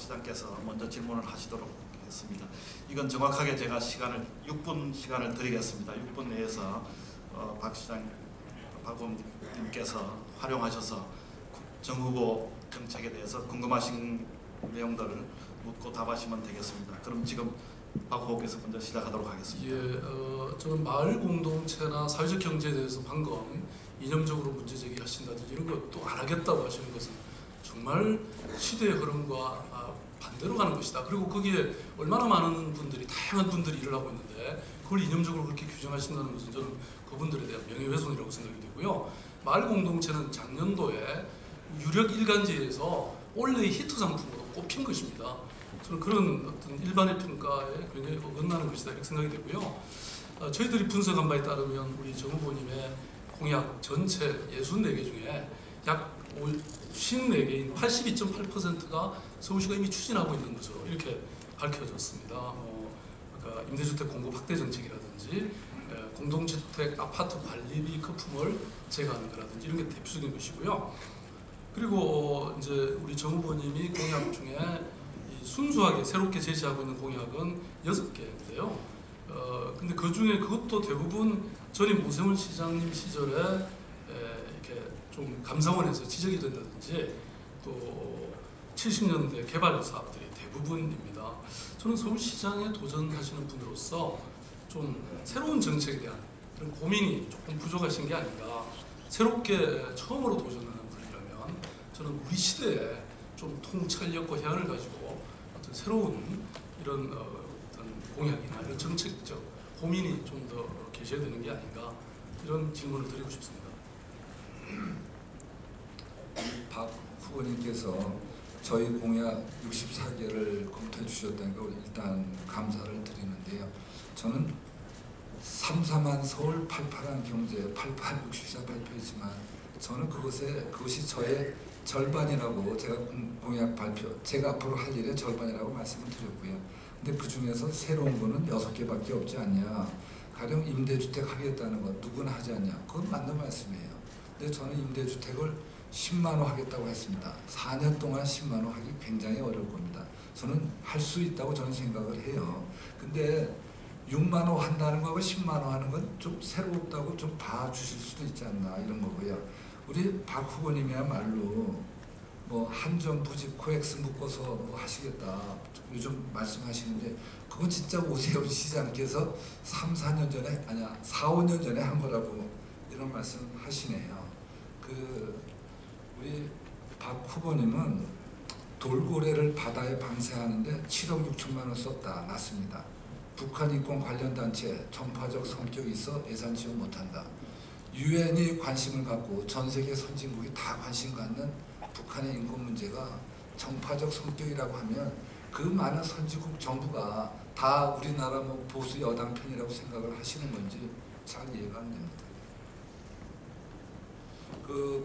시장께서 먼저 질문을 하시도록 하겠습니다. 이건 정확하게 제가 6분 시간을 드리겠습니다. 6분 내에서 박 의원님께서 활용하셔서 정 후보 정책에 대해서 궁금하신 내용들을 묻고 답하시면 되겠습니다. 그럼 지금 박 후보께서 먼저 시작하도록 하겠습니다. 예, 저는 마을 공동체나 사회적 경제에 대해서 방금 이념적으로 문제 제기하신다든지 이런 것도 안 하겠다고 하시는 것은 정말 시대의 흐름과 반대로 가는 것이다. 그리고 거기에 얼마나 많은 분들이, 다양한 분들이 일을 하고 있는데 그걸 이념적으로 그렇게 규정하신다는 것은 저는 그분들에 대한 명예훼손이라고 생각이 되고요. 마을 공동체는 작년도에 유력 일간지에서 올해의 히트 상품으로 꼽힌 것입니다. 저는 그런 어떤 일반의 평가에 굉장히 어긋나는 것이다 이렇게 생각이 되고요. 저희들이 분석한 바에 따르면 우리 정 후보님의 공약 전체 64개 중에 약 54개인 82.8%가 서울시가 이미 추진하고 있는 것으로 이렇게 밝혀졌습니다. 그러니까 임대주택 공급 확대 정책이라든지 공동주택 아파트 관리비 거품을 제거하는 거라든지 이런 게 대표적인 것이고요. 그리고 이제 우리 정 후보님이 공약 중에 순수하게 새롭게 제시하고 있는 공약은 6개인데요. 근데 그 중에 그것도 대부분 전임 오세훈 시장님 시절에 이렇게 좀 감사원에서 지적이 된다든지 또 70년대 개발 사업들이 대부분입니다. 저는 서울시장에 도전하시는 분으로서 좀 새로운 정책에 대한 그런 고민이 조금 부족하신 게 아닌가. 새롭게 처음으로 도전하는 분이라면 저는 우리 시대에 좀 통찰력과 해안을 가지고 어떤 새로운 이런 어떤 공약이나 이런 정책적 고민이 좀 더 계셔야 되는 게 아닌가 이런 질문을 드리고 싶습니다. 박 후보님께서 저희 공약 64개를 검토해 주셨다는 걸 일단 감사를 드리는데요. 저는 3사만 서울 88한 경제 88 64 발표했지만 저는 그것이 저의 절반이라고 제가 앞으로 할 일의 절반이라고 말씀을 드렸고요. 근데 그 중에서 새로운 거는 6개밖에 없지 않냐. 가령 임대주택 하겠다는 거 누구나 하지 않냐. 그건 맞는 말씀이에요. 근데 저는 임대주택을 10만 원 하겠다고 했습니다. 4년 동안 10만 원 하기 굉장히 어려울 겁니다. 저는 할 수 있다고 저는 생각을 해요. 근데 6만 원 한다는 거하고 10만 원 하는 건 좀 새롭다고 좀 봐주실 수도 있지 않나 이런 거고요. 우리 박 후보님이야말로 뭐 한전 부지 코엑스 묶어서 뭐 하시겠다 요즘 말씀하시는데 그건 진짜 오세훈 시장께서 4, 5년 전에 한 거라고 이런 말씀 하시네요. 우리 박 후보님은 돌고래를 바다에 방생하는데 7억 6천만 원 썼다. 맞습니다. 북한 인권 관련 단체 정파적 성격이 있어 예산 지원 못한다. 유엔이 관심을 갖고 전 세계 선진국이 다 관심 갖는 북한의 인권 문제가 정파적 성격이라고 하면 그 많은 선진국 정부가 다 우리나라 뭐 보수 여당 편이라고 생각을 하시는 건지 잘 이해가 안 됩니다.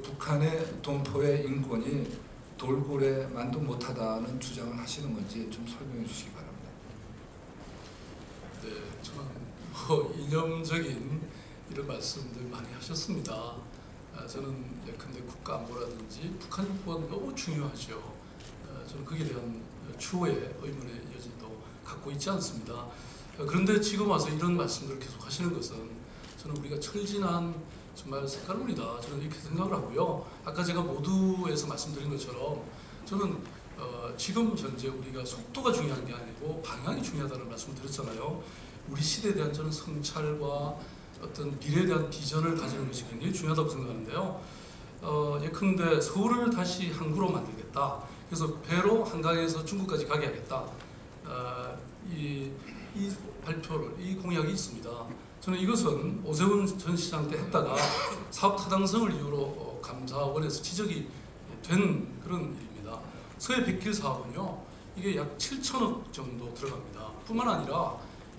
북한의 동포의 인권이 돌고래만도 못하다는 주장을 하시는 건지 좀 설명해 주시기 바랍니다. 네, 저는 이념적인 이런 말씀들 많이 하셨습니다. 저는 예컨대 국가안보라든지 북한 인권 너무 중요하죠. 저는 거기에 대한 추후의 의문의 여지도 갖고 있지 않습니다. 그런데 지금 와서 이런 말씀들을 계속 하시는 것은 저는 우리가 철진한 정말 색깔론이다. 저는 이렇게 생각을 하고요. 아까 제가 모두에서 말씀드린 것처럼 저는 지금 현재 우리가 속도가 중요한 게 아니고 방향이 중요하다는 말씀을 드렸잖아요. 우리 시대에 대한 저는 성찰과 어떤 미래에 대한 비전을 가지는 것이 굉장히 중요하다고 생각하는데요. 예컨대 서울을 다시 항구로 만들겠다. 그래서 배로 한강에서 중국까지 가게 하겠다. 이 발표를, 이 공약이 있습니다. 저는 이것은 오세훈 전 시장 때 했다가 사업 타당성을 이유로 감사원에서 지적이 된 그런 일입니다. 서해 백길 사업은요, 이게 약 7천억 정도 들어갑니다. 뿐만 아니라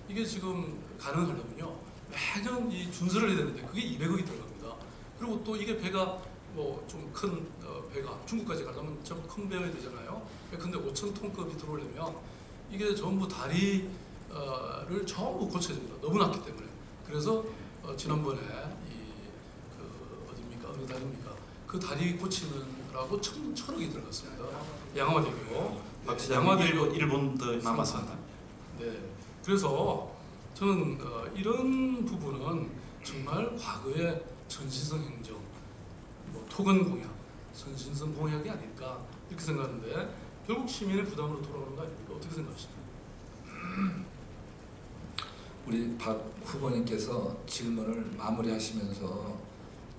이게 지금 가능하려면요, 매년 이 준설을 해야 되는데 그게 200억이 들어갑니다. 그리고 또 이게 배가 뭐 좀 큰 배가 중국까지 가려면 좀 큰 배여야 되잖아요. 근데 5,000톤급이 들어오려면 이게 전부 다리를 전부 고쳐야 됩니다. 너무 낮기 때문에. 그래서 지난번에 어디입니까? 어느 다리입니까? 그 다리 고치느라고 1,000억이 들어갔습니다. 양화대교, 박 시장 양화되고 1분 더 남았습니다. 네. 그래서 저는 이런 부분은 정말 과거의 전신성 행정, 뭐 토건 공약, 전신성 공약이 아닐까 이렇게 생각하는데 결국 시민의 부담으로 돌아가는 거 아닙니까? 어떻게 생각하십니까? 우리 박 후보님께서 질문을 마무리하시면서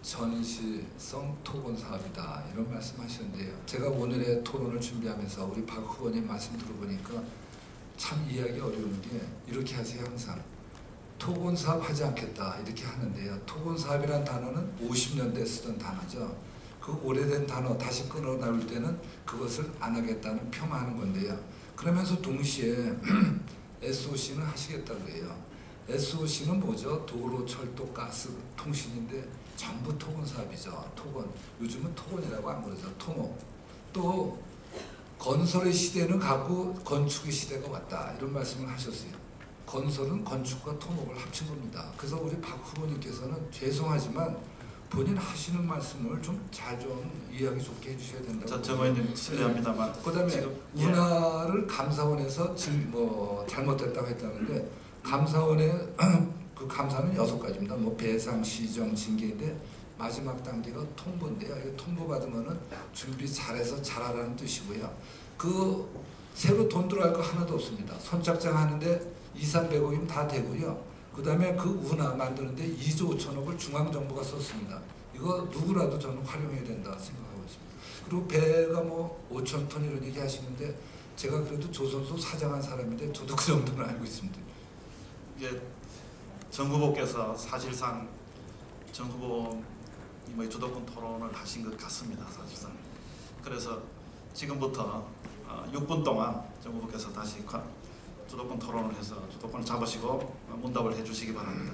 전시성 토건 사업이다 이런 말씀하셨는데요. 제가 오늘의 토론을 준비하면서 우리 박 후보님 말씀 들어보니까 참 이해하기 어려운 게 이렇게 하세요. 항상 토건 사업 하지 않겠다 이렇게 하는데요. 토건 사업이란 단어는 50년대 쓰던 단어죠. 그 오래된 단어 다시 끊어 나올 때는 그것을 안 하겠다는 폄하하는 건데요. 그러면서 동시에 SOC는 하시겠다고 해요. SOC는 뭐죠? 도로, 철도, 가스, 통신인데 전부 토건 사업이죠. 토건. 요즘은 토건이라고 안 그러죠. 토목. 또 건설의 시대는 가고 건축의 시대가 왔다. 이런 말씀을 하셨어요. 건설은 건축과 토목을 합친 겁니다. 그래서 우리 박 후보님께서는 죄송하지만 본인 하시는 말씀을 좀 잘 좀 이해하기 좋게 해주셔야 된다고. 자, 정 의원님 실례합니다만 그다음에 지금 운하를 감사원에서 뭐 잘못됐다고 했다는데 감사원의 그 감사는 6가지입니다. 뭐 배상, 시정, 징계인데 마지막 단계가 통보인데요. 이거 통보받으면은 준비 잘해서 잘하라는 뜻이고요. 그 새로 돈 들어갈 거 하나도 없습니다. 선착장 하는데 2,300억이면 다 되고요. 그 다음에 그 운하 만드는데 2조 5천억을 중앙정부가 썼습니다. 이거 누구라도 저는 활용해야 된다 생각하고 있습니다. 그리고 배가 뭐 5,000톤 이런 얘기 하시는데 제가 그래도 조선소 사장한 사람인데 저도 그 정도는 알고 있습니다. 이제 정 후보께서 사실상 정 후보님의 주도권 토론을 하신 것 같습니다. 사실상. 그래서 지금부터 6분 동안 정 후보께서 다시 주도권 토론을 해서 주도권을 잡으시고 문답을 해주시기 바랍니다.